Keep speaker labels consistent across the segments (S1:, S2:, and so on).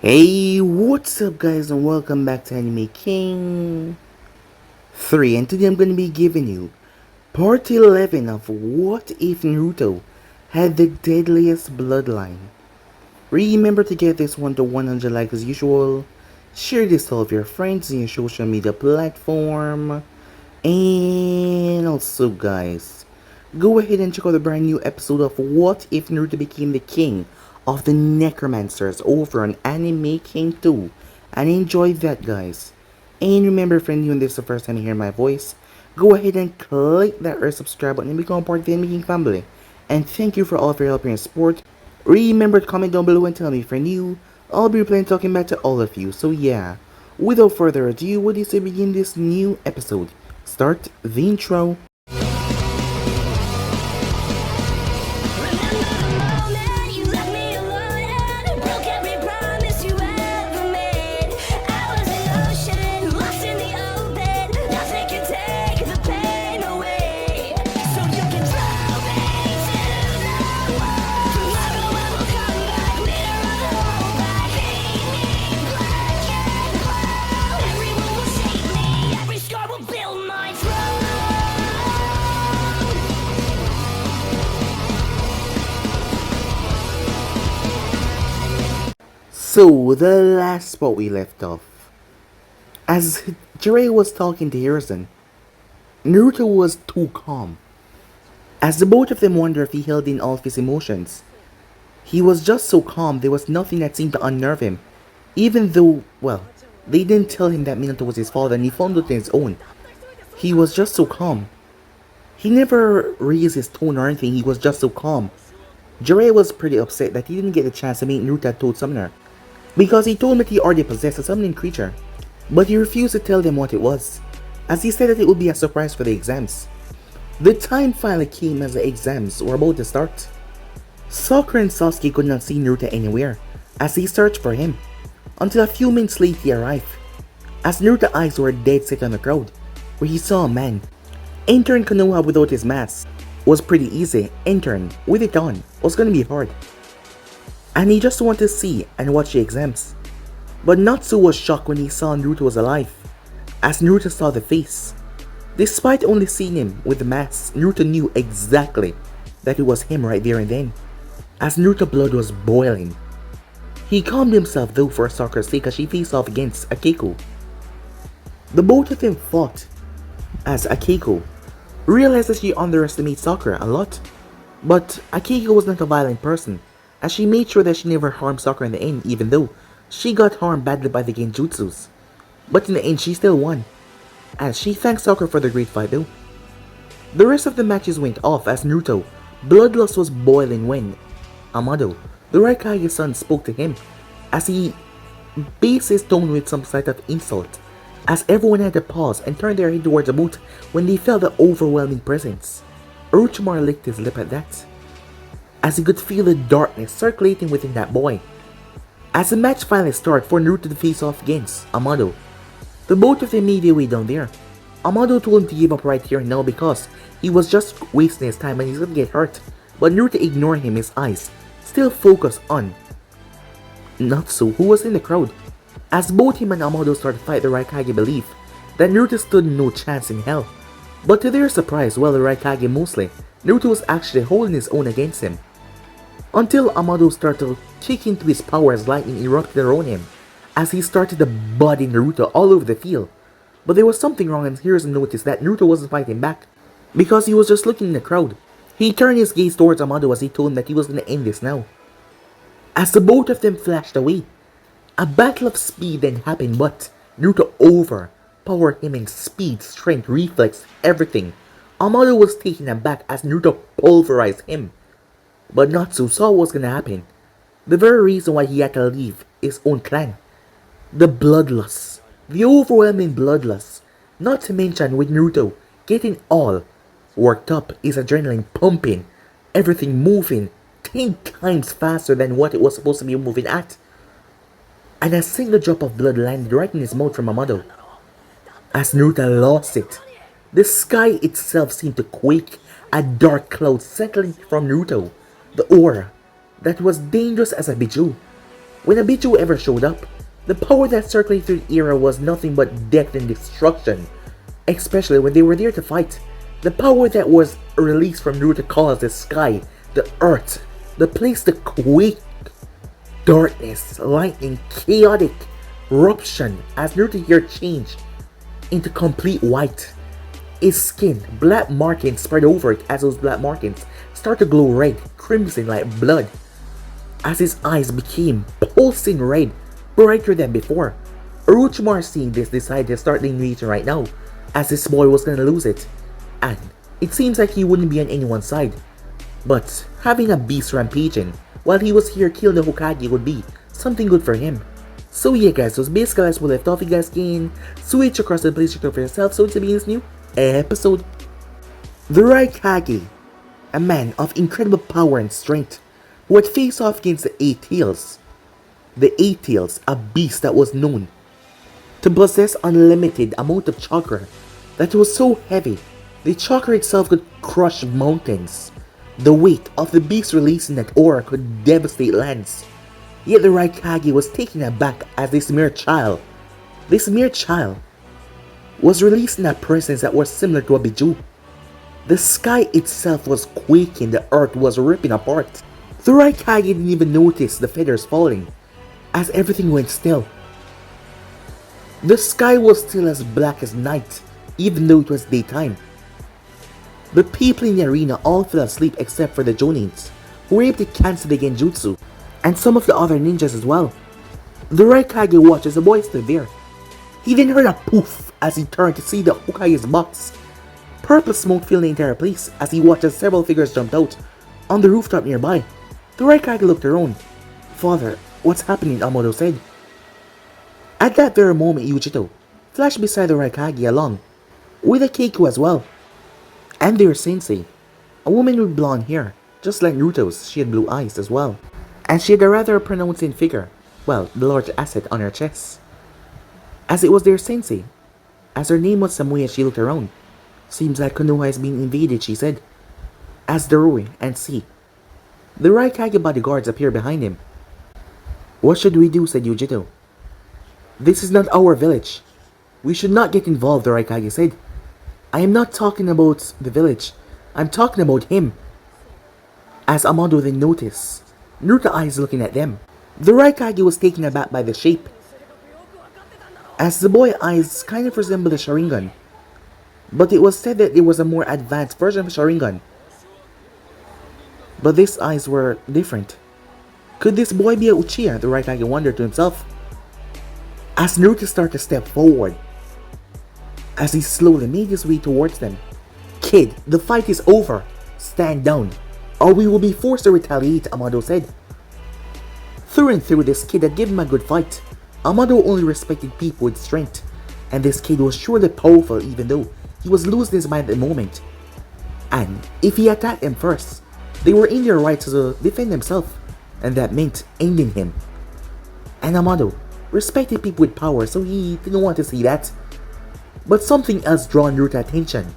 S1: Hey, what's up guys and welcome back to Anime King 3, and today I'm going to be giving you part 11 of What If Naruto Had the Deadliest Bloodline. Remember to get this one to 100 likes as usual, share this to all of your friends in your social media platform, and also guys, go ahead and check out the brand new episode of What If Naruto Became the King of the Necromancers over on Anime King 2, and enjoy that guys. And remember, friend, you and this is the first time you hear my voice, go ahead and click that red subscribe button and become part of the Anime King family. And thank you for all of your help and support. Remember to comment down below and tell me if you're new. I'll be replying talking back to all of you. So yeah, without further ado, what do you say begin this new episode? Start the intro. So, the last spot we left off. As Jiraiya was talking to Hiruzen, Naruto was too calm. As the both of them wondered if he held in all of his emotions, he was just so calm there was nothing that seemed to unnerve him. Even though, well, they didn't tell him that Minato was his father and he found out on his own. He was just so calm. He never raised his tone or anything, he was just so calm. Jiraiya was pretty upset that he didn't get the chance to meet Naruto at Toad Summoner, because he told him that he already possessed a summoning creature, but he refused to tell them what it was, as he said that it would be a surprise for the exams. The time finally came as the exams were about to start. Sakura and Sasuke could not see Naruto anywhere, as they searched for him, until a few minutes late he arrived, as Naruto's eyes were dead set on the crowd, where he saw a man. Entering Konoha without his mask was pretty easy, entering with it on was gonna be hard. And he just wanted to see and watch the exams. But Natsu was shocked when he saw Naruto was alive, as Naruto saw the face. Despite only seeing him with the mask, Naruto knew exactly that it was him right there and then, as Naruto's blood was boiling. He calmed himself though for Sakura's sake as she faced off against Akeko. The both of them fought, as Akeko realized that she underestimated Sakura a lot. But Akeko was not a violent person, as she made sure that she never harmed Sakura in the end, even though she got harmed badly by the genjutsus. But in the end she still won, as she thanked Sakura for the great fight though. The rest of the matches went off as Naruto bloodlust was boiling when Amado, the Raikage's son, spoke to him, as he based his tone with some slight of insult, as everyone had to pause and turn their head towards the boot when they felt the overwhelming presence. Orochimaru licked his lip at that, as he could feel the darkness circulating within that boy. As the match finally started for Naruto to face off against Amado, the both of them made their way down there. Amado told him to give up right here and now because he was just wasting his time and he's gonna get hurt, but Naruto ignored him, his eyes still focused on Natsu, who was in the crowd. As both him and Amado started to fight, the Raikage believed that Naruto stood no chance in hell. But to their surprise, well, the Raikage mostly, Naruto was actually holding his own against him. Until Amado started to kick into his power as lightning erupted around him, as he started to body Naruto all over the field. But there was something wrong, and Hiruzen noticed that Naruto wasn't fighting back, because he was just looking in the crowd. He turned his gaze towards Amado as he told him that he was going to end this now. As the both of them flashed away, a battle of speed then happened, but Naruto overpowered him in speed, strength, reflex, everything. Amado was taken aback as Naruto pulverized him. But Natsu saw what was gonna happen. The very reason why he had to leave his own clan. The bloodlust. The overwhelming bloodlust. Not to mention with Naruto getting all worked up, his adrenaline pumping, everything moving 10 times faster than what it was supposed to be moving at. And a single drop of blood landed right in his mouth from Amado. As Naruto lost it, the sky itself seemed to quake, a dark cloud settling from Naruto. The aura that was dangerous as a bijou. When a Biju ever showed up, the power that circulated through the era was nothing but death and destruction, especially when they were there to fight. The power that was released from Naruto caused the sky, the earth, the place to quake. Darkness, lightning, chaotic eruption as Naruto here changed into complete white. His skin, black markings spread over it as those black markings start to glow red, crimson like blood. As his eyes became pulsing red, brighter than before. Orochimaru seeing this decided to start the invasion right now, as this boy was gonna lose it. And it seems like he wouldn't be on anyone's side. But having a beast rampaging while he was here killing the Hokage would be something good for him. So yeah guys, so basically as we left off, you guys can switch across the place for yourself so to be in this new episode. The Raikage, a man of incredible power and strength, who had faced off against the Eight Tails. The Eight Tails, a beast that was known to possess unlimited amount of chakra that was so heavy, the chakra itself could crush mountains. The weight of the beast releasing that aura could devastate lands. Yet the Raikage was taken aback as this mere child was releasing a presence that was similar to a Biju. The sky itself was quaking, the earth was ripping apart. The Raikage didn't even notice the feathers falling, as everything went still. The sky was still as black as night, even though it was daytime. The people in the arena all fell asleep except for the Jonins, who were able to cancel the Genjutsu, and some of the other ninjas as well. The Raikage watched as the boy stood there. He then heard a poof as he turned to see the Hokage's box. Purple smoke filled the entire place as he watched as several figures jumped out on the rooftop nearby. The Raikage looked around. "Father, what's happening?" Amado said. At that very moment, Yujito flashed beside the Raikage along with a Keiko as well. And their sensei, a woman with blonde hair, just like Naruto's. She had blue eyes as well. And she had a rather pronouncing figure, well, the large asset on her chest. As it was their sensei. As her name was Samuya, she looked around. "Seems like Konoha is being invaded," she said. As the rowing and see, the Raikage bodyguards appeared behind him. "What should we do?" said Yujito. "This is not our village. We should not get involved," the Raikage said. "I am not talking about the village. I'm talking about him." As Amado then noticed Naruto's eyes looking at them, the Raikage was taken aback by the shape, as the boy's eyes kind of resembled a Sharingan. But it was said that there was a more advanced version of Sharingan. But these eyes were different. Could this boy be a Uchiha? The Raikage wondered to himself. As Naruto started to step forward, as he slowly made his way towards them. "Kid, the fight is over. Stand down, or we will be forced to retaliate," Amado said. Through and through, this kid had given him a good fight. Amado only respected people with strength, and this kid was surely powerful even though he was losing his mind at the moment. And if he attacked them first, they were in their right to defend themselves, and that meant ending him. And Amado respected people with power, so he didn't want to see that. But something else drew Naruto's attention,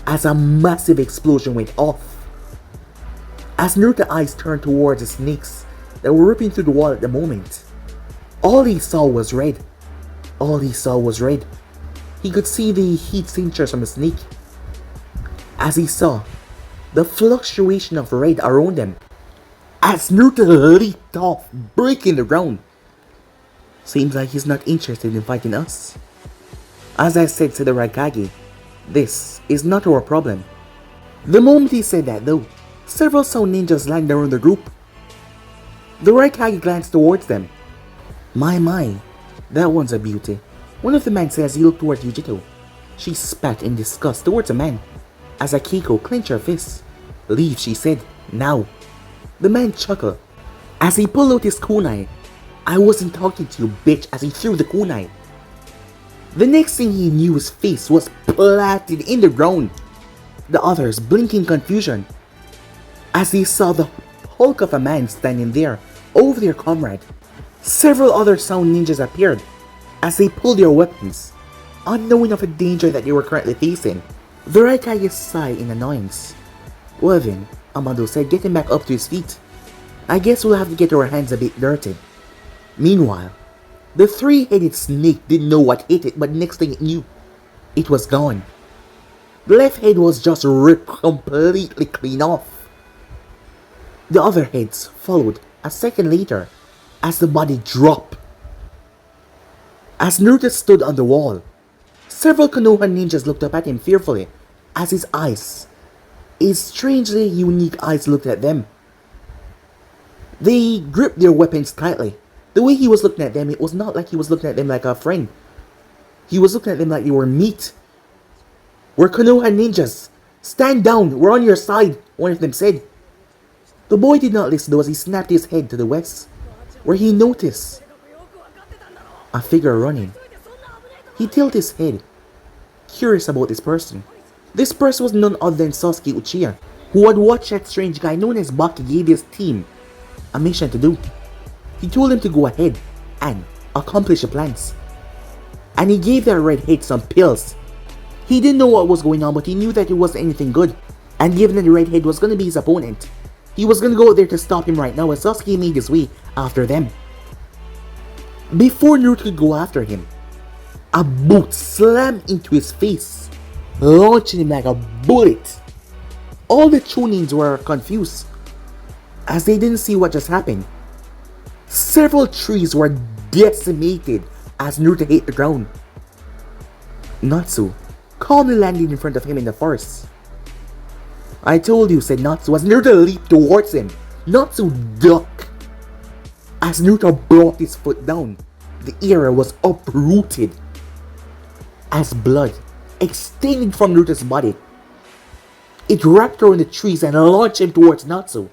S1: as a massive explosion went off. As Naruto's eyes turned towards the snakes that were ripping through the wall at the moment, all he saw was red. All he saw was red. He could see the heat signatures from the snake. As he saw the fluctuation of red around them, as Naruto leaped off, breaking the ground. "Seems like he's not interested in fighting us." As I said to the Raikage, "This is not our problem." The moment he said that though, several sound ninjas landed around the group. The Raikage glanced towards them. My, that one's a beauty," one of the men said as he looked towards Yujito. She spat in disgust towards the man, as Akiko clenched her fists. "Leave," she said, "now." The man chuckled as he pulled out his kunai. "I wasn't talking to you, bitch," as he threw the kunai. The next thing he knew, his face was planted in the ground. The others blinked in confusion as they saw the hulk of a man standing there over their comrade. Several other sound ninjas appeared as they pulled their weapons, unknowing of the danger that they were currently facing. The Raikage sighed in annoyance. "Well then," Amado said, getting back up to his feet, "I guess we'll have to get our hands a bit dirty." Meanwhile, the three-headed snake didn't know what hit it, but next thing it knew, it was gone. The left head was just ripped completely clean off. The other heads followed a second later as the body dropped. As Naruto stood on the wall, several Konoha ninjas looked up at him fearfully as his strangely unique eyes looked at them. They gripped their weapons tightly. The way he was looking at them, it was not like he was looking at them like a friend. He was looking at them like they were meat. "We're Konoha ninjas. Stand down, we're on your side," one of them said. The boy did not listen though as he snapped his head to the west, where he noticed a figure running. He tilted his head, curious about this person. This person was none other than Sasuke Uchiha, who had watched that strange guy known as Baki give his team a mission to do. He told him to go ahead and accomplish the plans. And he gave that redhead some pills. He didn't know what was going on, but he knew that it wasn't anything good. And given that the redhead was going to be his opponent, he was going to go out there to stop him right now as Sasuke made his way after them. Before Naruto could go after him, a boot slammed into his face, launching him like a bullet. All the Chonins were confused as they didn't see what just happened. Several trees were decimated as Naruto hit the ground. Natsu calmly landed in front of him in the forest. "I told you," said Natsu as Naruto leaped towards him. Natsu ducked. As Naruto brought his foot down, the area was uprooted as blood extended from Naruto's body. It wrapped around the trees and launched him towards Natsu.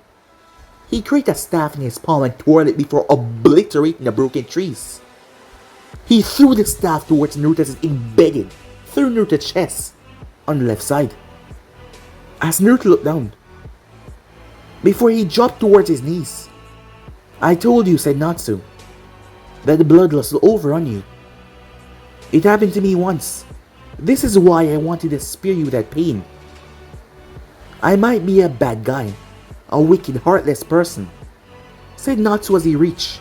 S1: He created a staff in his palm and twirled it before obliterating the broken trees. He threw the staff towards Naruto as it embedded through Naruto's chest on the left side. As Naruto looked down, before he dropped towards his knees, "I told you," said Natsu, "that the bloodlust will overrun you. It happened to me once. This is why I wanted to spare you that pain. I might be a bad guy, a wicked, heartless person," said Natsu as he reached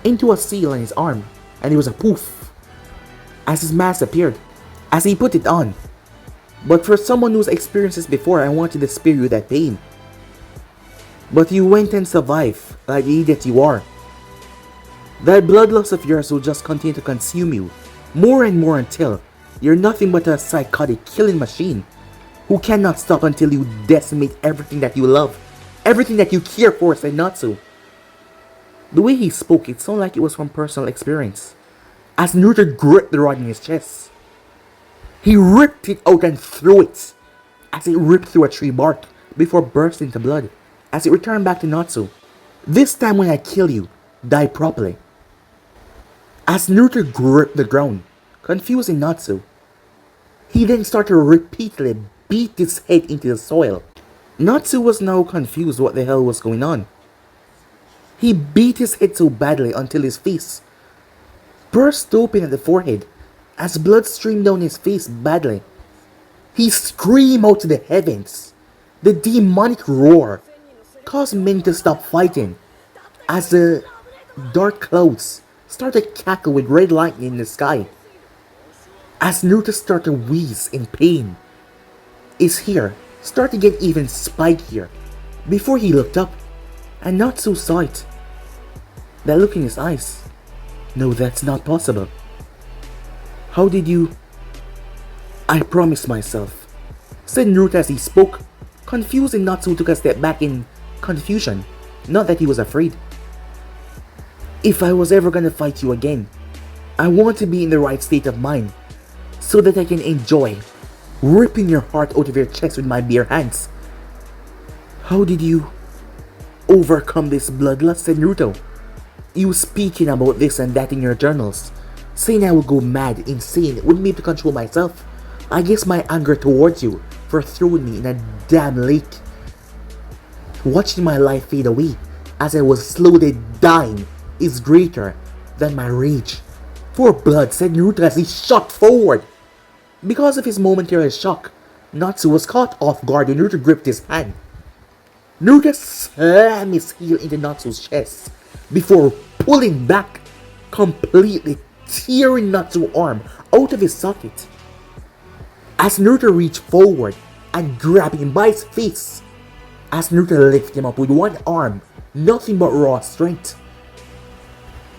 S1: into a seal on his arm, and it was a poof as his mask appeared, as he put it on. "But for someone who's experienced this before, I wanted to spare you that pain. But you went and survived, like the idiot you are. That bloodlust of yours will just continue to consume you, more and more until you're nothing but a psychotic killing machine who cannot stop until you decimate everything that you love, everything that you care for," said Natsu. The way he spoke, it sounded like it was from personal experience. As Naruto gripped the rod in his chest, he ripped it out and threw it as it ripped through a tree bark before bursting into blood as it returned back to Natsu. "This time when I kill you, die properly." As Naruto gripped the ground, confusing Natsu, he then started to repeatedly beat his head into the soil. Natsu was now confused what the hell was going on. He beat his head so badly until his face burst open at the forehead as blood streamed down his face badly. He screamed out to the heavens. The demonic roar caused men to stop fighting as the dark clouds started to cackle with red lightning in the sky. As Naruto started to wheeze in pain, his hair started to get even spikier before he looked up, and Natsu saw it. That look in his eyes. "No, that's not possible. How did you—" "I promised myself," said Naruto as he spoke, confused, and Natsu took a step back in confusion, not that he was afraid. "If I was ever gonna fight you again, I want to be in the right state of mind, so that I can enjoy ripping your heart out of your chest with my bare hands." "How did you overcome this bloodlust?" said Naruto. "You speaking about this and that in your journals, saying I would go mad, insane, wouldn't be able to control myself. I guess my anger towards you for throwing me in a damn lake, watching my life fade away as I was slowly dying, is greater than my rage for blood," said Naruto as he shot forward. Because of his momentary shock, Natsu was caught off guard when Naruto gripped his hand. Naruto slammed his heel into Natsu's chest before pulling back, completely tearing Natsu's arm out of his socket. As Naruto reached forward and grabbed him by his face, as Naruto lifted him up with one arm, nothing but raw strength.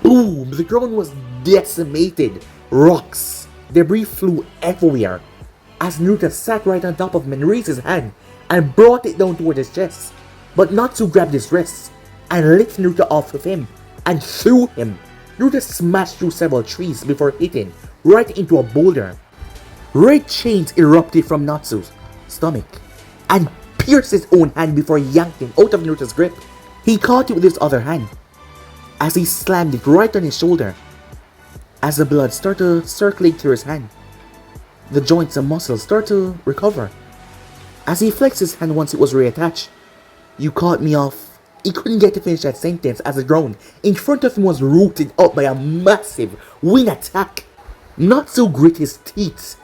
S1: Boom! The ground was decimated. Rocks, debris flew everywhere. As Naruto sat right on top of him and raised his hand and brought it down toward his chest. But Natsu grabbed his wrists and lifted Naruto off of him and threw him. Naruto smashed through several trees before hitting right into a boulder. Red chains erupted from Natsu's stomach and pierced his own hand before yanking him out of Naruto's grip. He caught it with his other hand as he slammed it right on his shoulder. As the blood started to circulate through his hand, the joints and muscles started to recover. As he flexed his hand once it was reattached, "You caught me off." He couldn't get to finish that sentence as the ground in front of him was rooted up by a massive wind attack. Natsu grit his teeth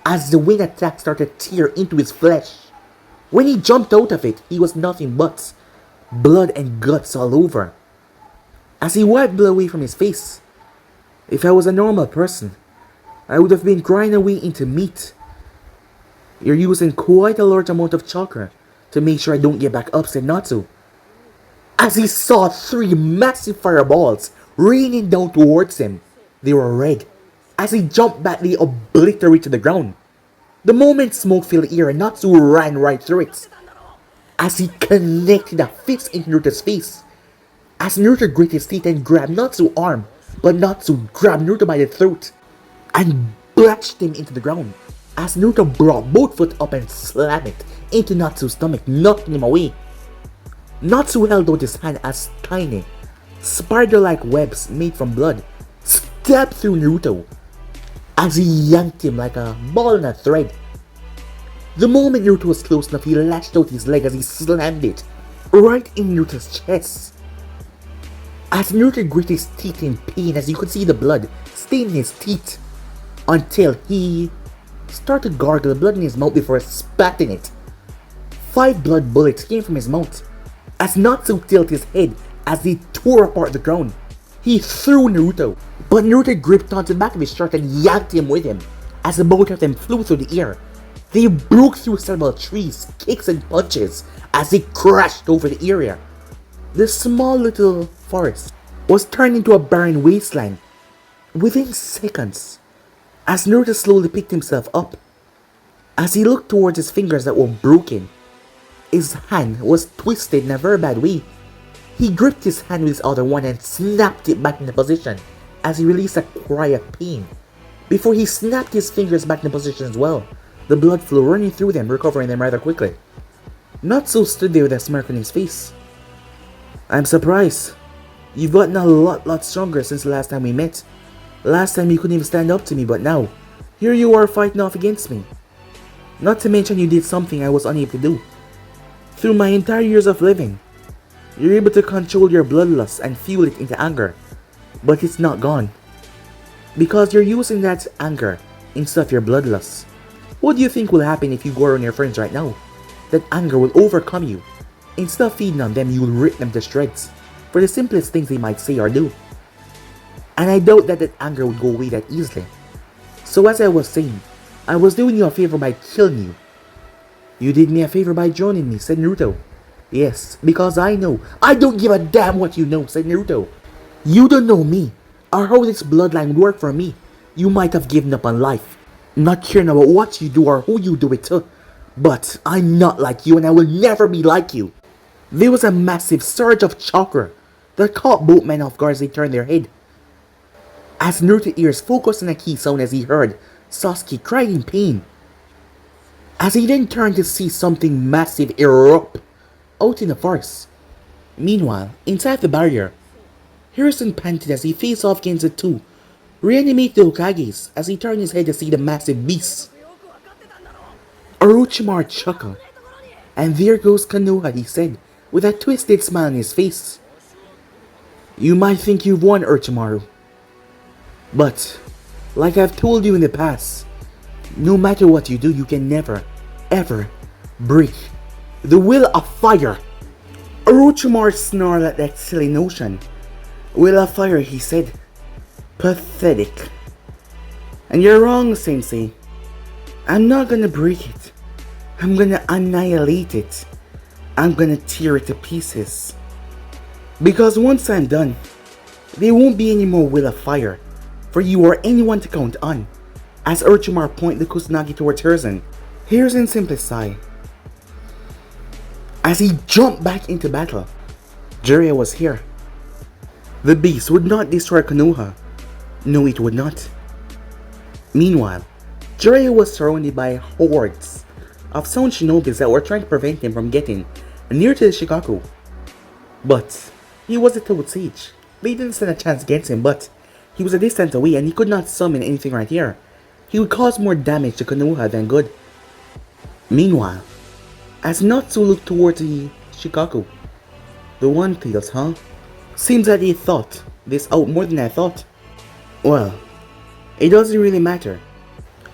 S1: as the wind attack started to tear into his flesh. When he jumped out of it, he was nothing but blood and guts all over. As he wiped blood away from his face, "If I was a normal person, I would have been grinding away into meat. You're using quite a large amount of chakra to make sure I don't get back up," said Natsu. As he saw 3 massive fireballs raining down towards him, they were red. As he jumped back, they obliterated the ground. The moment smoke filled the air, Natsu ran right through it. As he connected a fist into Naruto's face, as Naruto grit his teeth and grabbed Natsu's arm, but Natsu grabbed Naruto by the throat and bashed him into the ground. As Naruto brought both foot up and slammed it into Natsu's stomach, knocking him away. Natsu held out his hand as tiny, spider-like webs made from blood stabbed through Naruto as he yanked him like a ball on a thread. The moment Naruto was close enough, he lashed out his leg as he slammed it right in Naruto's chest. As Naruto grit his teeth in pain as you could see the blood staining his teeth until he started to gargle the blood in his mouth before spatting it. 5 blood bullets came from his mouth as Natsu tilted his head as he tore apart the ground. He threw Naruto, but Naruto gripped onto the back of his shirt and yanked him with him as the both of them flew through the air. They broke through several trees, kicks and punches as they crashed over the area. The small little forest was turned into a barren wasteland within seconds as Naruto slowly picked himself up. As he looked towards his fingers that were broken, his hand was twisted in a very bad way. He gripped his hand with his other one and snapped it back into position as he released a cry of pain. Before he snapped his fingers back into position as well, the blood flow running through them, recovering them rather quickly. Natsu stood there with a smirk on his face. "I'm surprised. You've gotten a lot stronger since the last time we met. Last time you couldn't even stand up to me, but now, here you are fighting off against me. Not to mention you did something I was unable to do. Through my entire years of living, you're able to control your bloodlust and fuel it into anger, but it's not gone. Because you're using that anger instead of your bloodlust. What do you think will happen if you go around your friends right now? That anger will overcome you. Instead of feeding on them, you will rip them to shreds for the simplest things they might say or do. And I doubt that anger would go away that easily. So as I was saying, I was doing you a favor by killing you." "You did me a favor by joining me," said Naruto. "Yes, because I know." "I don't give a damn what you know," said Naruto. "You don't know me, or how this bloodline would work for me. You might have given up on life, not caring about what you do or who you do it to. But I'm not like you and I will never be like you." There was a massive surge of chakra that caught both men off guard as they turned their head. As Naruto's ears focused on a key sound as he heard Sasuke cry in pain. As he then turned to see something massive erupt out in the forest. Meanwhile, inside the barrier, Hiruzen panted as he faced off against the 2 reanimated Hokages as he turned his head to see the massive beast. Orochimaru chuckled. "And there goes Konoha," he said, with a twisted smile on his face. "You might think you've won, Orochimaru. But, like I've told you in the past, no matter what you do, you can never, ever break the will of fire." Orochimaru snarled at that silly notion. Will of fire, he said. Pathetic. And you're wrong, Sensei. I'm not gonna break it. I'm gonna annihilate it. I'm gonna tear it to pieces. Because once I'm done, there won't be any more will of fire for you or anyone to count on. As Orochimaru pointed the Kusanagi towards Hiruzen, Hiruzen simply sighed. As he jumped back into battle, Jiraiya was here. The beast would not destroy Konoha. No, it would not. Meanwhile, Jiraiya was surrounded by hordes of sound shinobis that were trying to prevent him from getting near to the Shikaku. But he was a Toad Sage. They didn't stand a chance against him, but he was a distance away and he could not summon anything right here. He would cause more damage to Konoha than good. Meanwhile, as Natsu looked towards the Shikaku, the One Tails, huh? Seems that he thought this out more than I thought. Well, it doesn't really matter.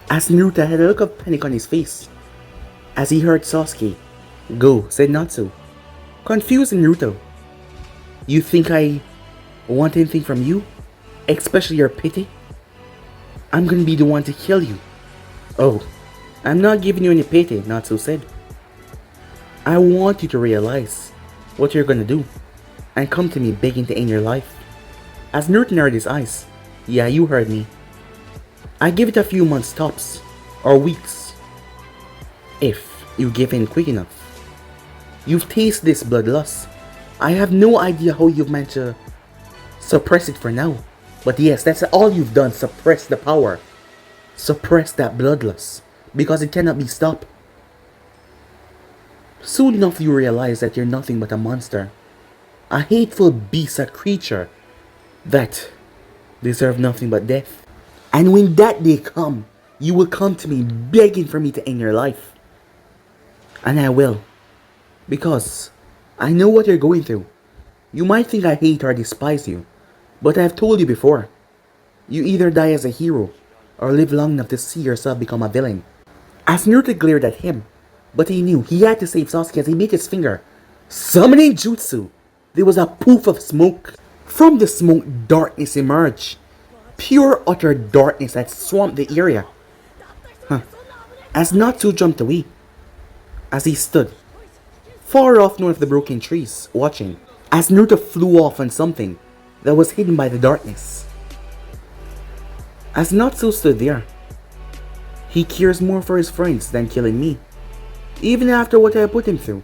S1: As Naruto had a look of panic on his face. As he heard Sasuke, "Go," said Natsu. Confused Naruto. You think I want anything from you? Especially your pity? I'm gonna be the one to kill you. Oh, I'm not giving you any pity, Natsu said. I want you to realize what you're gonna do and come to me begging to end your life. As Naruto narrowed his eyes, yeah, you heard me. I give it a few months tops, or weeks, if you give in quick enough. You've tasted this bloodlust. I have no idea how you've managed to suppress it for now. But yes, that's all you've done, suppress the power. Suppress that bloodlust, because it cannot be stopped. Soon enough you realize that you're nothing but a monster. A hateful beast, a creature that deserves nothing but death. And when that day comes, you will come to me begging for me to end your life. And I will. Because I know what you're going through. You might think I hate or despise you, but I've told you before. You either die as a hero, or live long enough to see yourself become a villain. As Naruto glared at him, but he knew he had to save Sasuke as he made his finger summoning jutsu. There was a poof of smoke. From the smoke, darkness emerged. Pure utter darkness that swamped the area. As Natsu jumped away, as he stood far off north of the broken trees, watching, as Naruto flew off on something that was hidden by the darkness. As Natsu stood there, he cares more for his friends than killing me, even after what I put him through.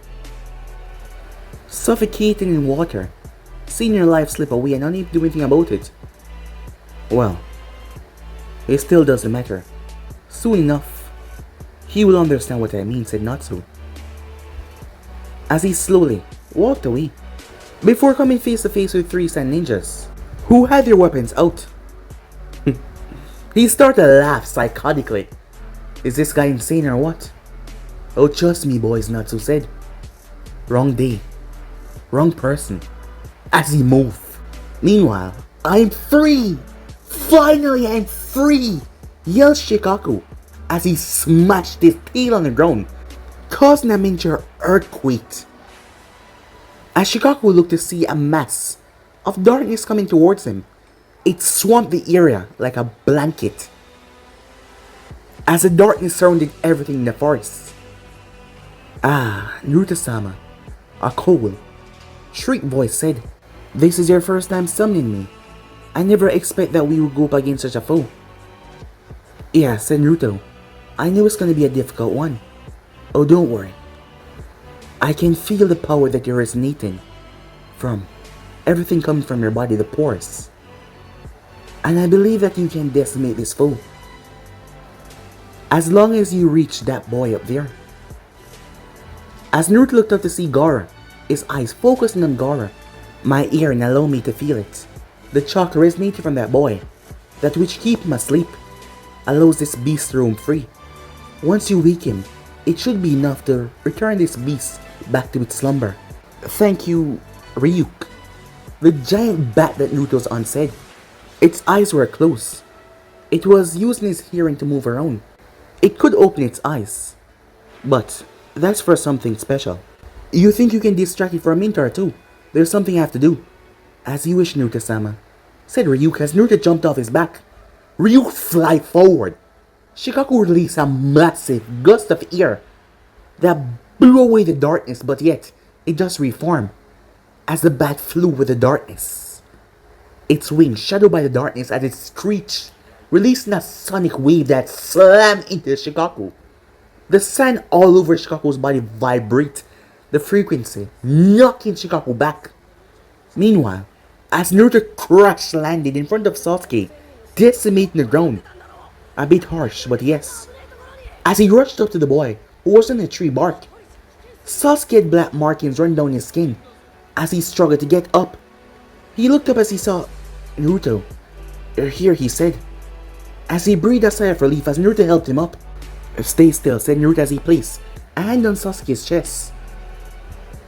S1: Suffocating in water, seeing your life slip away and unable to do anything about it. Well, it still doesn't matter. Soon enough, he will understand what I mean, said Natsu. As he slowly walked away, before coming face to face with 3 sand ninjas, who had their weapons out. He started to laugh psychotically. Is this guy insane or what? Oh, trust me boys, Natsu said. Wrong day. Wrong person. As he moved. Meanwhile, I'm free! Finally, I'm free! Yelled Shikaku as he smashed his tail on the ground, causing a major earthquake. As Shikaku looked to see a mass of darkness coming towards him, it swamped the area like a blanket. As the darkness surrounded everything in the forest. Ah, Naruto-sama, a cold, shriek voice said, "This is your first time summoning me. I never expect that we would go up against such a foe." Yeah, said Naruto. I knew it's gonna be a difficult one. Oh, don't worry. I can feel the power that you're resonating from. Everything coming from your body, the pores. And I believe that you can decimate this foe. As long as you reach that boy up there. As Naruto looked up to see Gaara, his eyes focusing on Gaara, my ear and allow me to feel it. The chakra resonating from that boy, that which keep him asleep, allows this beast to roam free. Once you wake him, it should be enough to return this beast back to its slumber. Thank you, Ryuk. The giant bat that Naruto's on said. Its eyes were closed. It was using its hearing to move around. It could open its eyes, but that's for something special. You think you can distract it for a minute or two? There's something I have to do. As you wish, Naruto-sama, said Ryuk as Naruto jumped off his back. Ryuk fly forward. Shikaku released a massive gust of air that blew away the darkness, but yet it just reformed as the bat flew with the darkness. Its wings shadowed by the darkness as it screeched, releasing a sonic wave that slammed into Shikaku. The sand all over Shikaku's body vibrated the frequency, knocking Shikaku back. Meanwhile, as Naruto crash landed in front of Sasuke, decimating the ground. A bit harsh, but yes. As he rushed up to the boy, who was on a tree bark, Sasuke had black markings run down his skin. As he struggled to get up, he looked up as he saw Naruto. "You're here," he said. As he breathed a sigh of relief as Naruto helped him up. "Stay still," said Naruto as he placed a hand on Sasuke's chest.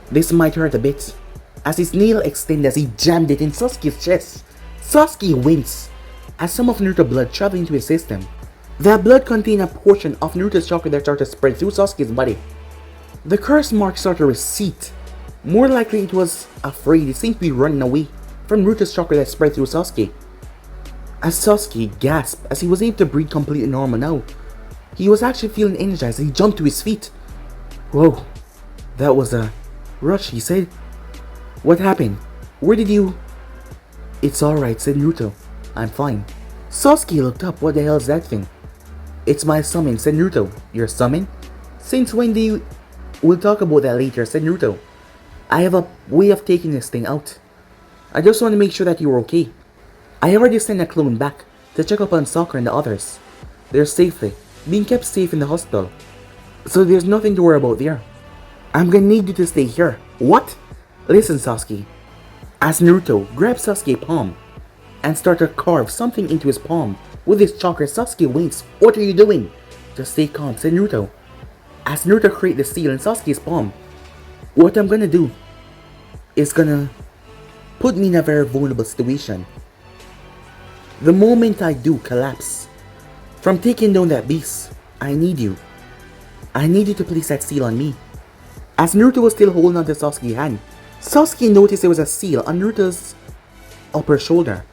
S1: This might hurt a bit, as his nail extended as he jammed it in Sasuke's chest. Sasuke winced as some of Naruto's blood traveled into his system. That blood contained a portion of Naruto's chakra that started to spread through Sasuke's body. The curse mark started to recede. More likely it was afraid. It seemed to be running away from Naruto's chakra that spread through Sasuke. As Sasuke gasped as he was able to breathe completely normal now. He was actually feeling energized and he jumped to his feet. "Whoa, that was a rush," he said. "What happened? Where did you..." "It's alright," said Naruto. "I'm fine." Sasuke looked up. "What the hell is that thing?" "It's my summon," said Naruto. "Your summon? Since when do you..." "We'll talk about that later," said Naruto. "I have a way of taking this thing out. I just want to make sure that you're okay. I already sent a clone back to check up on Sakura and the others. They're safely being kept safe in the hospital, so there's nothing to worry about there. I'm gonna need you to stay here." "What?" "Listen, Sasuke." As Naruto grabbed Sasuke's palm and started to carve something into his palm with his chakra, Sasuke winks. "What are you doing?" "Just stay calm," said Naruto. As Naruto created the seal in Sasuke's palm, "What I'm gonna do is gonna put me in a very vulnerable situation. The moment I do collapse from taking down that beast, I need you. I need you to place that seal on me." As Naruto was still holding onto Sasuke's hand, Sasuke noticed there was a seal on Naruto's upper shoulder.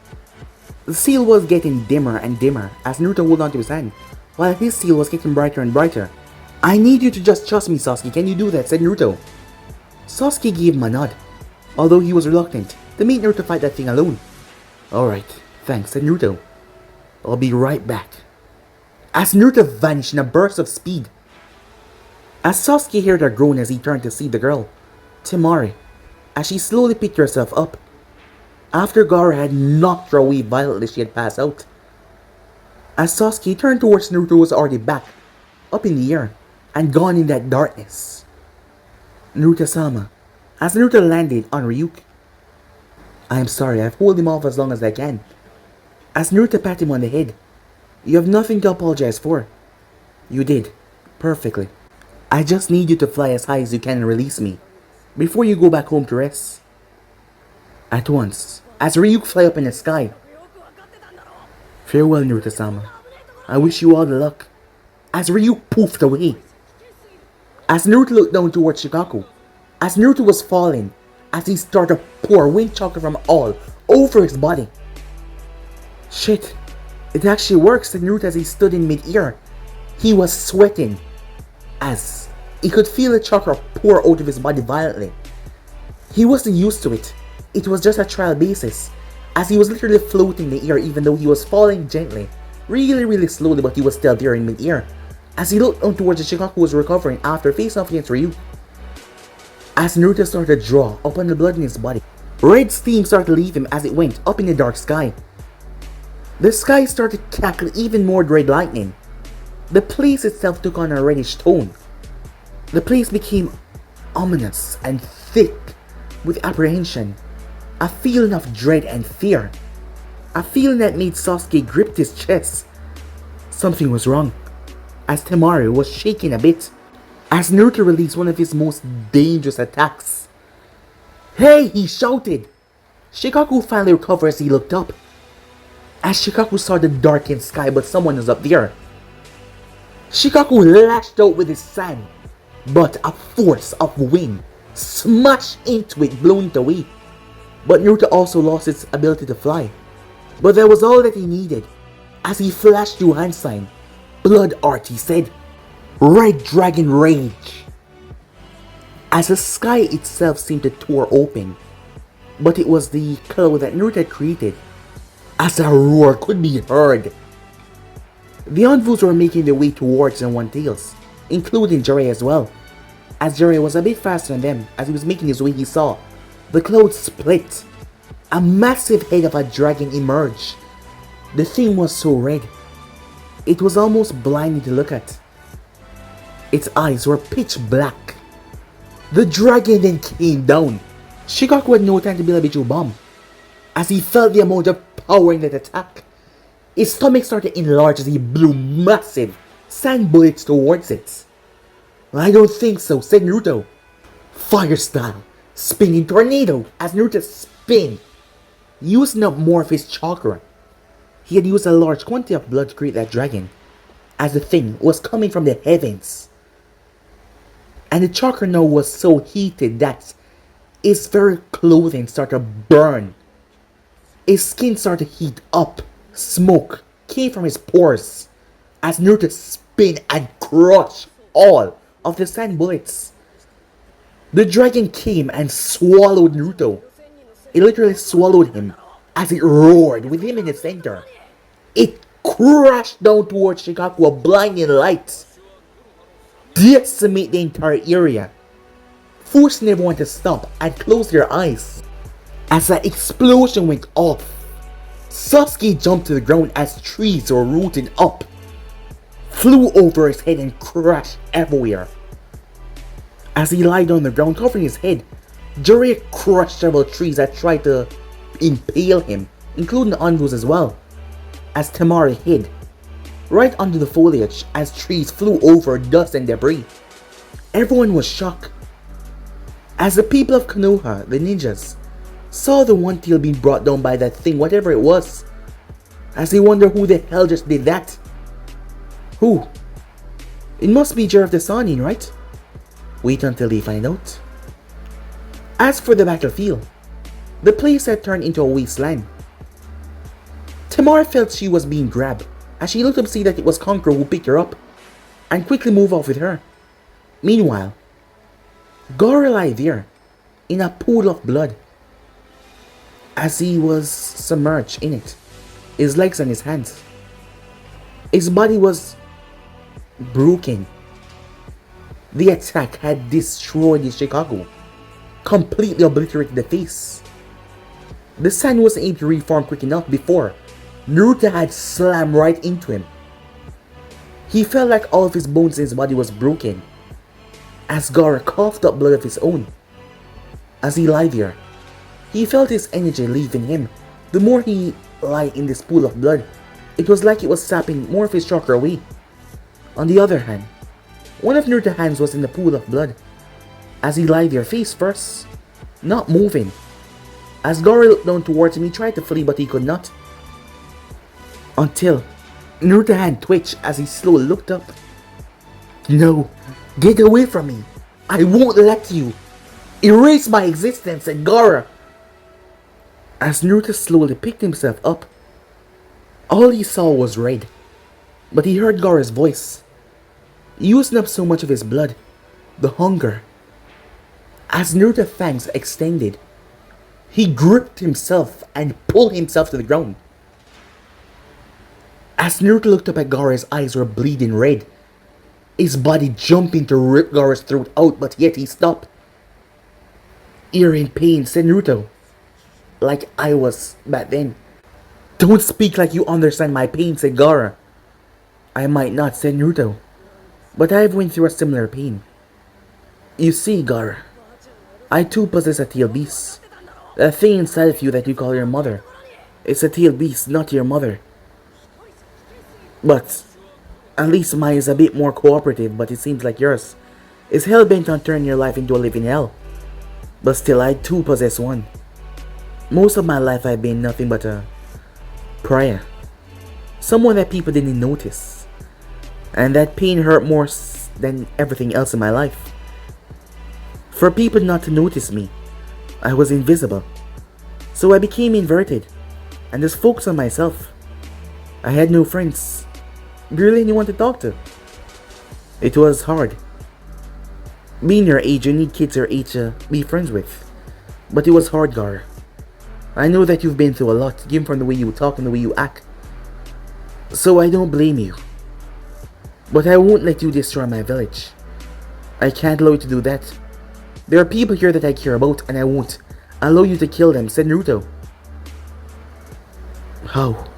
S1: The seal was getting dimmer and dimmer as Naruto held onto his hand, while his seal was getting brighter and brighter. "I need you to just trust me, Sasuke. Can you do that?" said Naruto. Sasuke gave him a nod, although he was reluctant to make Naruto fight that thing alone. "Alright, thanks," said Naruto. "I'll be right back." As Naruto vanished in a burst of speed, as Sasuke heard a groan as he turned to see the girl, Temari, as she slowly picked herself up. After Gaara had knocked her away violently, she had passed out. As Sasuke turned towards Naruto, who was already back, up in the air, and gone in that darkness. "Naruto-sama," as Naruto landed on Ryuk. "I am sorry, I've held him off as long as I can." As Naruto patted him on the head. "You have nothing to apologize for." "You did. Perfectly. I just need you to fly as high as you can and release me, before you go back home to rest." At once, as Ryuk fly up in the sky. "Farewell, Naruto-sama. I wish you all the luck." As Ryuk poofed away. As Naruto looked down towards Shikaku, as Naruto was falling, as he started to pour wind chakra from all over his body. "Shit, it actually works," said Naruto as he stood in mid-air. He was sweating, as he could feel the chakra pour out of his body violently. He wasn't used to it. It was just a trial basis, as he was literally floating in the air even though he was falling gently, really slowly, but he was still there in mid-air. As he looked down towards the Shikaku was recovering after facing off against Ryuk. As Naruto started to draw upon the blood in his body, red steam started to leave him as it went up in the dark sky. The sky started to crackle even more red lightning. The place itself took on a reddish tone. The place became ominous and thick with apprehension, a feeling of dread and fear, a feeling that made Sasuke grip his chest. Something was wrong, as Temari was shaking a bit, as Naruto released one of his most dangerous attacks. "Hey!" he shouted. Shikaku finally recovered as he looked up. As Shikaku saw the darkened sky, but someone was up there. Shikaku lashed out with his sand, but a force of wind smashed into it, blown it away. But Naruto also lost its ability to fly. But that was all that he needed. As he flashed through hand sign, blood art, he said, Red Dragon Rage. As the sky itself seemed to tore open, but it was the cloud that Naruto had created. As a roar could be heard. The envoys were making their way towards the One Tails, including Jiraiya as well. As Jiraiya was a bit faster than them, as he was making his way, he saw the cloud split. A massive head of a dragon emerged. The thing was so red, it was almost blinding to look at. Its eyes were pitch black. The dragon then came down. Shikaku had no time to build a Bichu bomb. As he felt the amount of power in that attack, his stomach started to enlarge as he blew massive sand bullets towards it. I don't think so, said Naruto. Fire style, spinning tornado as Naruto spin, using up more of his chakra. He had used a large quantity of blood to create that dragon, as the thing was coming from the heavens. And the chakra now was so heated that his very clothing started to burn. His skin started to heat up. Smoke came from his pores as Naruto spin and crush all of the sand bullets. The dragon came and swallowed Naruto. It literally swallowed him as it roared with him in the center. It crashed down towards Shikaku, a blinding light, decimate the entire area, forcing everyone to stop and close their eyes. As that explosion went off, Sasuke jumped to the ground as trees were rooted up, flew over his head and crashed everywhere. As he lied on the ground covering his head, Jiraiya crushed several trees that tried to impale him, including the envoys as well, as Temari hid right under the foliage as trees flew over dust and debris. Everyone was shocked as the people of Konoha, the ninjas, saw the One Tail being brought down by that thing, whatever it was, as they wonder who the hell just did that. Who? It must be Jiraiya of the Sannin, right? Wait until they find out. As for the battlefield, the place had turned into a wasteland. Tamara felt she was being grabbed as she looked up to see that it was Conqueror who picked her up and quickly moved off with her. Meanwhile, Gaara lay there in a pool of blood as he was submerged in it, his legs and his hands. His body was broken. The attack had destroyed his Shikaku, completely obliterated the face. The sand wasn't able to reform quick enough before Naruto had slammed right into him. He felt like all of his bones in his body was broken as Gaara coughed up blood of his own. As he lay there, he felt his energy leaving him. The more he lay in this pool of blood, it was like it was sapping more of his chakra away. On the other hand, one of Naruto's hands was in the pool of blood as he lay there face first, not moving. As Gaara looked down towards him, he tried to flee but he could not. Until Naruto's hand twitched as he slowly looked up. No, get away from me. I won't let you. Erase my existence, said Gaara. As Naruto slowly picked himself up, all he saw was red. But he heard Gaara's voice, using up so much of his blood, the hunger. As Naruto's fangs extended, he gripped himself and pulled himself to the ground. As Naruto looked up at Gaara, his eyes were bleeding red, his body jumping to rip Gaara's throat out, but yet he stopped. You're in pain, said Naruto, like I was back then. Don't speak like you understand my pain, said Gaara. I might not, said Naruto, but I have went through a similar pain. You see, Gaara, I too possess a tail beast. That thing inside of you that you call your mother. It's a tail beast, not your mother. But at least mine is a bit more cooperative, but it seems like yours is hell-bent on turning your life into a living hell. But still, I too possess one. Most of my life I've been nothing but a pariah. Someone that people didn't notice. And that pain hurt more than everything else in my life. For people not to notice me, I was invisible. So I became inverted and just focused on myself. I had no friends, barely anyone to talk to. It was hard. Being your age, you need kids your age to be friends with. But it was hard, Gar. I know that you've been through a lot, given from the way you talk and the way you act. So I don't blame you. But I won't let you destroy my village. I can't allow you to do that. There are people here that I care about, and I won't allow you to kill them, said Naruto. How?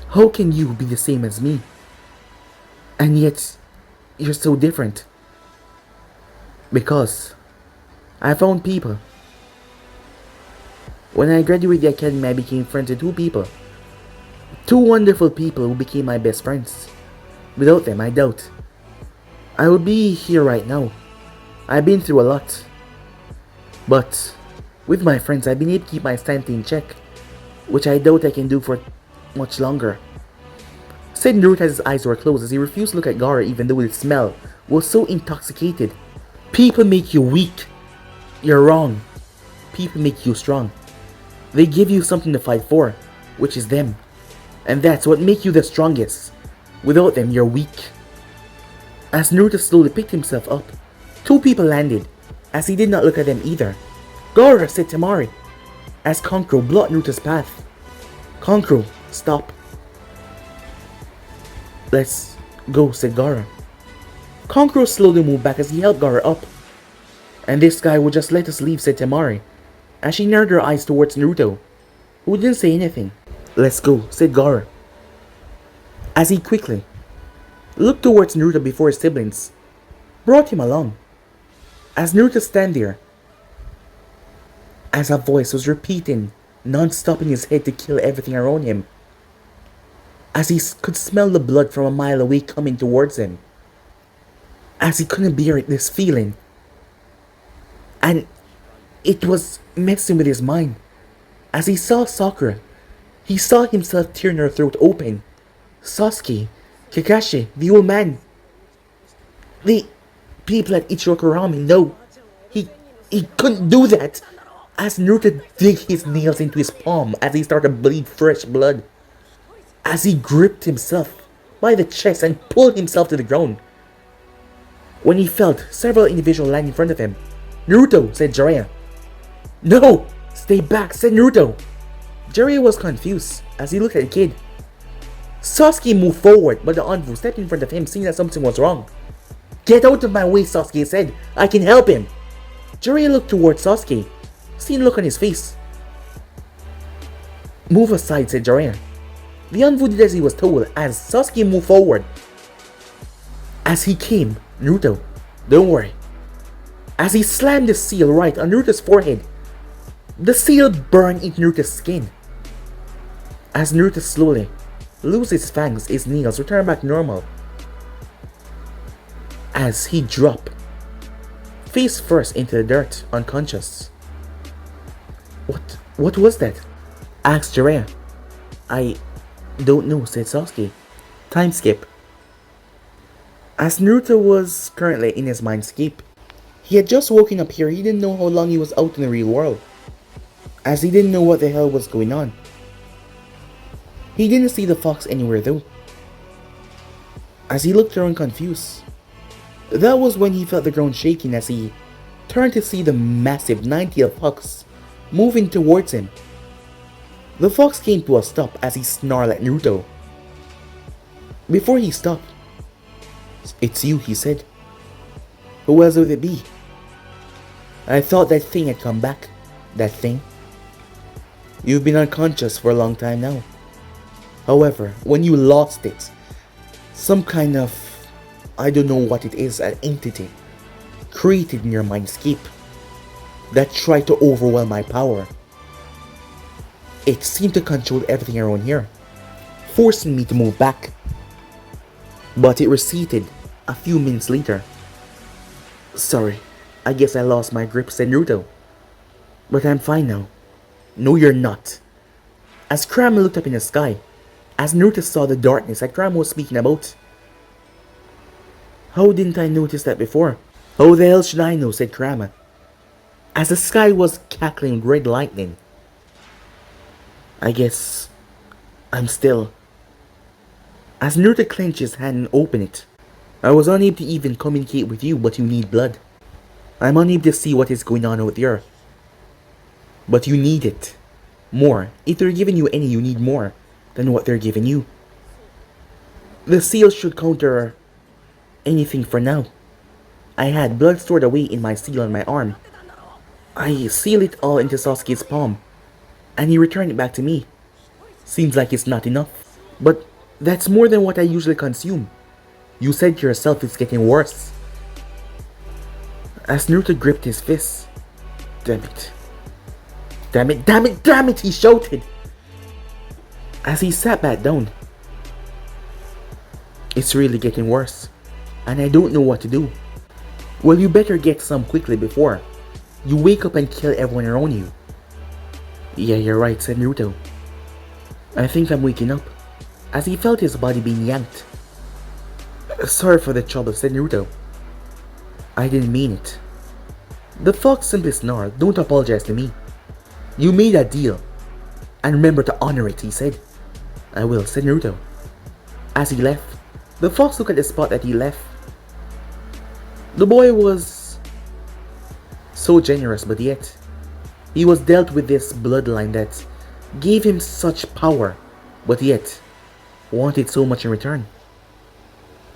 S1: How can you be the same as me? And yet, you're so different. Because I found people. When I graduated the academy, I became friends with 2 people. 2 wonderful people who became my best friends. Without them, I doubt I would be here right now. I've been through a lot. But with my friends, I've been able to keep my sanity in check, which I doubt I can do for much longer. Said Naruto as his eyes were closed as he refused to look at Gaara even though his smell was so intoxicated. People make you weak. You're wrong. People make you strong. They give you something to fight for, which is them. And that's what makes you the strongest. Without them, you're weak. As Naruto slowly picked himself up, 2 people landed, as he did not look at them either. Gaara, said Temari, as Kankuro blocked Naruto's path. Kankuro, stop. Let's go, said Gaara. Kankuro slowly moved back as he helped Gaara up. And this guy would just let us leave, said Temari, as she narrowed her eyes towards Naruto, who didn't say anything. Let's go, said Gaara, as he quickly looked towards Naruto before his siblings brought him along. As Naruto stand there, as a voice was repeating non-stop in his head to kill everything around him, as he could smell the blood from a mile away coming towards him, as he couldn't bear this feeling, and it was messing with his mind. As he saw Sakura, he saw himself tearing her throat open. Sasuke, Kakashi, the old man, the people at Ichiro around him. No, he couldn't do that. As Naruto dig his nails into his palm as he started to bleed fresh blood, as he gripped himself by the chest and pulled himself to the ground. When he felt several individuals land in front of him, Naruto, said Jiraiya. No! Stay back, said Naruto. Jiraiya was confused as he looked at the kid. Sasuke moved forward, but the Anvu stepped in front of him, seeing that something was wrong. Get out of my way, Sasuke said. I can help him. Jiraiya looked towards Sasuke, seeing the look on his face. Move aside, said Jiraiya. The Anvu did as he was told as Sasuke moved forward. As he came, Naruto, don't worry. As he slammed the seal right on Naruto's forehead, the seal burned into Naruto's skin. As Naruto slowly loses his fangs, his nails return back normal. As he dropped face first into the dirt, unconscious. What was that? Asked Jiraiya. I don't know, said Sasuke. Time skip. As Naruto was currently in his Mindscape, he had just woken up here. He didn't know how long he was out in the real world, as he didn't know what the hell was going on. He didn't see the fox anywhere though, as he looked around confused. That was when he felt the ground shaking as he turned to see the massive 9-tailed fox moving towards him. The fox came to a stop as he snarled at Naruto. Before he stopped, "It's you," he said. "Who else would it be? I thought that thing had come back. That thing. You've been unconscious for a long time now. However, when you lost it, some kind of, I don't know what it is, an entity created in your mindscape that tried to overwhelm my power. It seemed to control everything around here, forcing me to move back. But it receded a few minutes later. Sorry, I guess I lost my grip," said Naruto. "But I'm fine now." "No, you're not." As Kurama looked up in the sky, as Naruto saw the darkness that Kurama was speaking about. "How didn't I notice that before?" "How the hell should I know?" said Kurama. as the sky was cackling red lightning. I guess I'm still. As Naruto clenched his hand and opened it, I was unable to even communicate with you, but you need blood. I'm unable to see what is going on out there. But you need it. More. If they're giving you any, you need more than what they're giving you. The seal should counter anything for now. I had blood stored away in my seal on my arm. I sealed it all into Sasuke's palm, and he returned it back to me. Seems like it's not enough. But that's more than what I usually consume. You said to yourself it's getting worse. As Naruto gripped his fist. Damn it. Damn it, damn it, damn it, he shouted. As he sat back down. It's really getting worse, and I don't know what to do. Well, you better get some quickly before you wake up and kill everyone around you. Yeah, you're right, said Naruto. I think I'm waking up, as he felt his body being yanked. Sorry for the trouble, said Naruto. I didn't mean it. The fox simply snarled. Don't apologize to me. You made a deal, and remember to honor it, he said. I will, said Naruto. As he left, the fox looked at the spot that he left. The boy was so generous, but yet he was dealt with this bloodline that gave him such power, but yet wanted so much in return.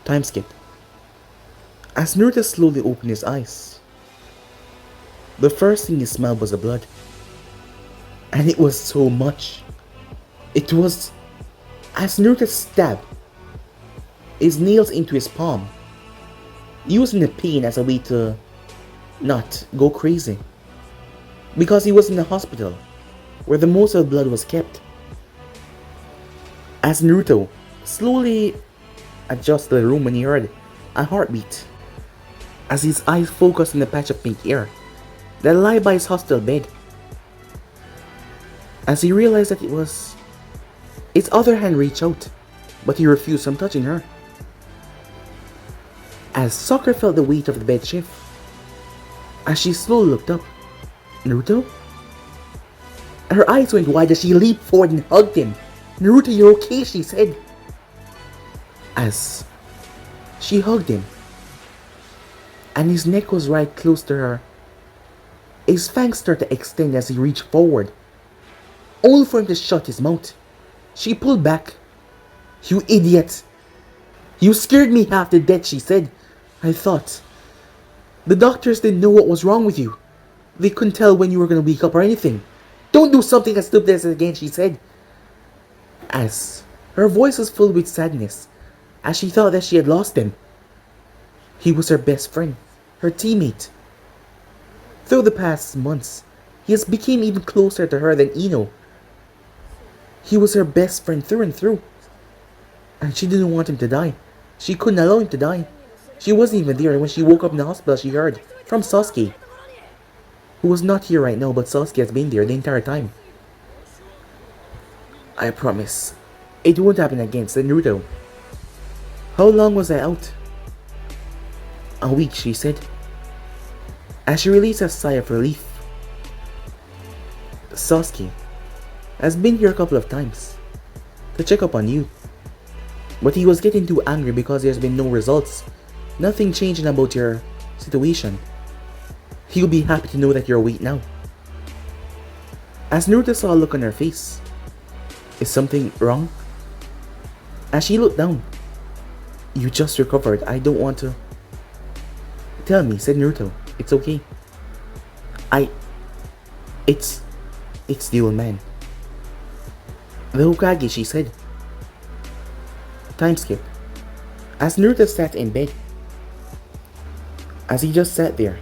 S1: Time skip. As Naruto slowly opened his eyes, the first thing he smelled was the blood. And it was so much. It was as Naruto stabbed his nails into his palm, using the pain as a way to not go crazy. Because he was in the hospital, where the most of the blood was kept. As Naruto slowly adjusted the room when he heard a heartbeat, as his eyes focused on the patch of pink air that lay by his hospital bed. As he realized that it was his other hand reached out, but he refused from touching her. As Sakura felt the weight of the bed shift, as she slowly looked up, Naruto? Her eyes went wide as she leaped forward and hugged him. Naruto, you're okay, she said. As she hugged him, and his neck was right close to her, his fangs started to extend as he reached forward, only for him to shut his mouth. She pulled back. You idiot! You scared me half to death, she said. I thought the doctors didn't know what was wrong with you. They couldn't tell when you were going to wake up or anything. Don't do something as stupid as that again, she said. As her voice was filled with sadness, as she thought that she had lost him. He was her best friend, her teammate. Through the past months, he has become even closer to her than Ino. He was her best friend through and through. And she didn't want him to die. She couldn't allow him to die. She wasn't even there, and when she woke up in the hospital, she heard from Sasuke, who was not here right now, but Sasuke has been there the entire time. I promise, it won't happen again, said Naruto. How long was I out? A week, she said, as she released a sigh of relief. Sasuke has been here a couple of times to check up on you, but he was getting too angry because there's been no results. Nothing changing about your situation. He'll be happy to know that you're awake now. As Naruto saw a look on her face, is something wrong? As she looked down, you just recovered. I don't want to. Tell me, said Naruto. It's okay. It's the old man. The Hokage, she said. Time skip. As Naruto sat in bed, as he just sat there,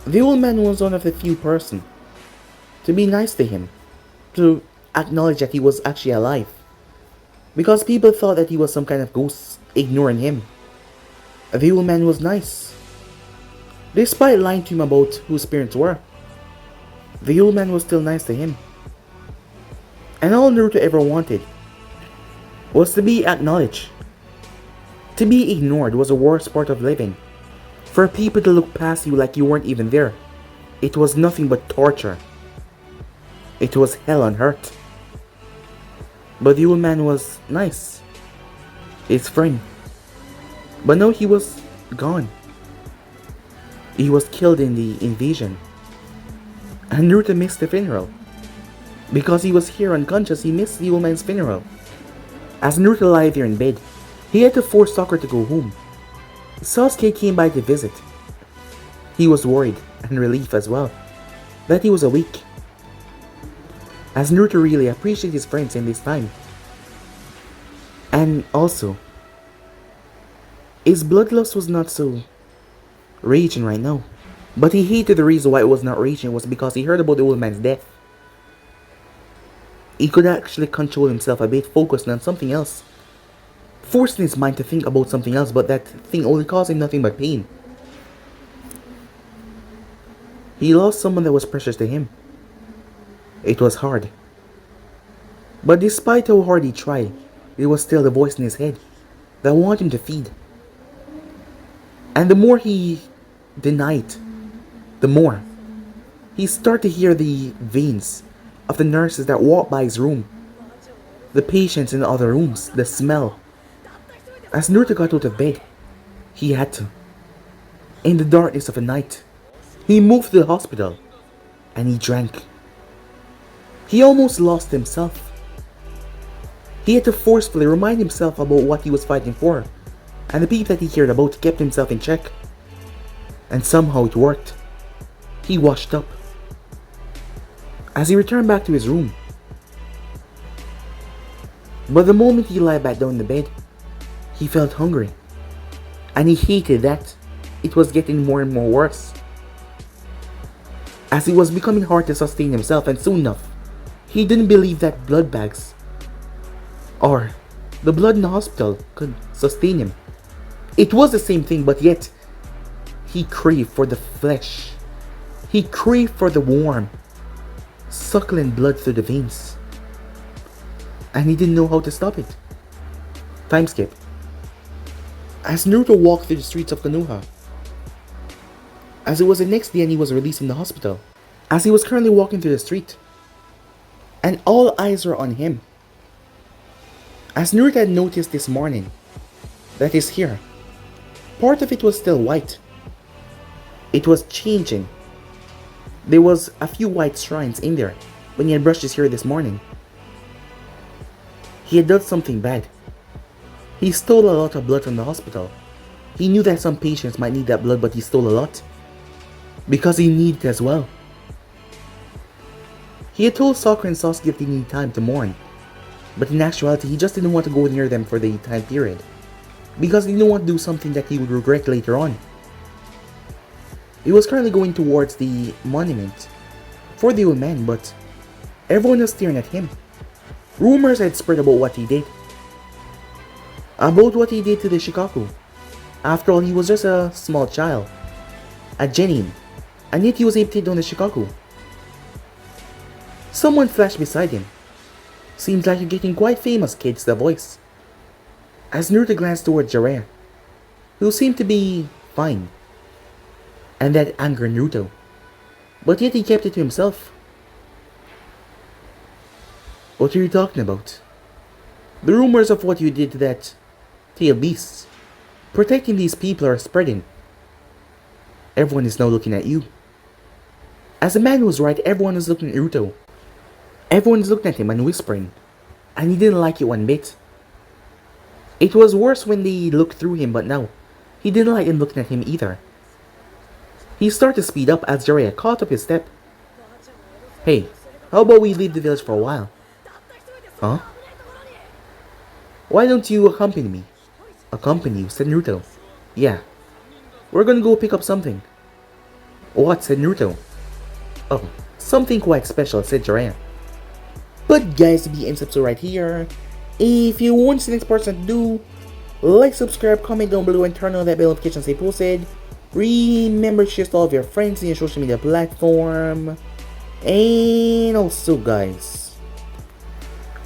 S1: the old man was one of the few person to be nice to him, to acknowledge that he was actually alive, because people thought that he was some kind of ghost ignoring him. The old man was nice. Despite lying to him about who his parents were, the old man was still nice to him. And all Naruto ever wanted was to be acknowledged. To be ignored was the worst part of living. For people to look past you like you weren't even there. It was nothing but torture. It was hell on earth. But the old man was nice. His friend. But no, he was gone. He was killed in the invasion. And Naruto missed the funeral. Because he was here unconscious, he missed the old man's funeral. As Naruto lay there in bed, he had to force Sakura to go home. Sasuke came by to visit. He was worried, and relieved as well, that he was awake. As Naruto really appreciated his friends in this time. And also, his bloodlust was not so raging right now. But he hated the reason why it was not raging was because he heard about the old man's death. He could actually control himself a bit, focusing on something else. Forcing his mind to think about something else, but that thing only caused him nothing but pain. He lost someone that was precious to him. It was hard. But despite how hard he tried, it was still the voice in his head that wanted him to feed. And the more he denied, the more he started to hear the veins of the nurses that walked by his room, the patients in the other rooms, the smell. As Naruto got out of bed, he had to. In the darkness of the night, he moved to the hospital, and he drank. He almost lost himself. He had to forcefully remind himself about what he was fighting for, and the people that he cared about kept himself in check. And somehow it worked. He washed up. As he returned back to his room. But the moment he lay back down in the bed, he felt hungry. And he hated that it was getting more and more worse. As it was becoming hard to sustain himself, and soon enough, he didn't believe that blood bags or the blood in the hospital could sustain him. It was the same thing, but yet he craved for the flesh. He craved for the warm, suckling blood through the veins. And he didn't know how to stop it. Time skip. As Naruto walked through the streets of Konoha, as it was the next day and he was released from the hospital, as he was currently walking through the street, and all eyes were on him. As Naruto had noticed this morning, that his hair, part of it was still white. It was changing. There was a few white strands in there when he had brushed his hair this morning. He had done something bad. He stole a lot of blood from the hospital. He knew that some patients might need that blood, but he stole a lot. Because he needed it as well. He had told Sakura and Sasuke that they needed time to mourn. But in actuality, he just didn't want to go near them for the time period. Because he didn't want to do something that he would regret later on. He was currently going towards the monument for the old man, but everyone was staring at him. Rumors had spread about what he did. About what he did to the Shikaku. After all, he was just a small child. A genin. And yet he was able to take down the Shikaku. Someone flashed beside him. Seems like you're getting quite famous, kid's the voice. As Naruto glanced toward Jiraiya, who seemed to be fine. And that angered Naruto. But yet he kept it to himself. What are you talking about? The rumors of what you did to that tail beast. Protecting these people are spreading. Everyone is now looking at you. As the man was right, everyone was looking at Naruto. Everyone was looking at him and whispering. And he didn't like it one bit. It was worse when they looked through him, but now, he didn't like them looking at him either. He started to speed up as Jiraiya caught up his step. Hey, how about we leave the village for a while? Huh? Why don't you accompany me? Accompany you, said Naruto. Yeah. We're gonna go pick up something. What, said Naruto. Oh, something quite special, said Jiraiya. But guys, to be in episode right here, if you want to see the next person to do, like, subscribe, comment down below, and turn on that bell notification as they posted. Remember to share to all of your friends in your social media platform. And also guys,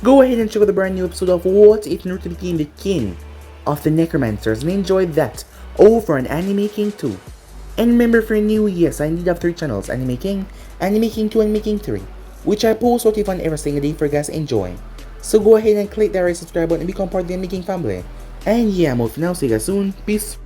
S1: go ahead and check out the brand new episode of What If Naruto Became the King of the Necromancers and enjoy that over on Anime King 2. And remember, for new, yes, I indeed have 3 channels: Anime King, Anime King 2, and Anime King 3, which I post what fun every single day for you guys to enjoy. So go ahead and click that red subscribe button and become part of the Anime King family. And yeah, I'm off now, see you guys soon, peace.